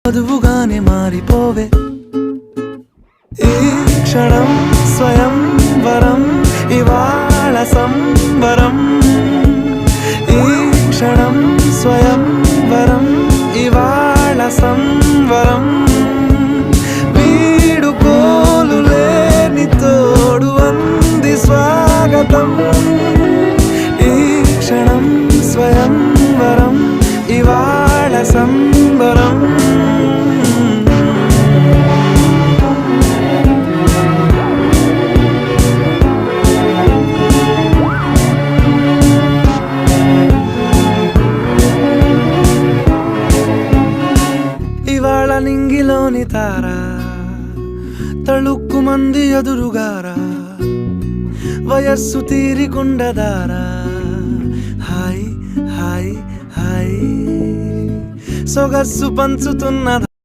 వధువుగానే మారిపోవే ఈ క్షణం స్వయం వరం ఇవాళ సంబరం ఈ క్షణం స్వయం వరం ఇవాళ సంవరం వీడుకోలు లేని తోడు అంది స్వాగతం ఈ క్షణం స్వయం వరం ఇవాళ సంబరం ఇవాళ నింగిలోని తారా తళుక్కు మంది ఎదురుగారా వయస్సు తీరికుండదారా హాయ్ హాయ్ హాయ్ సొగస్సు పంచుతున్న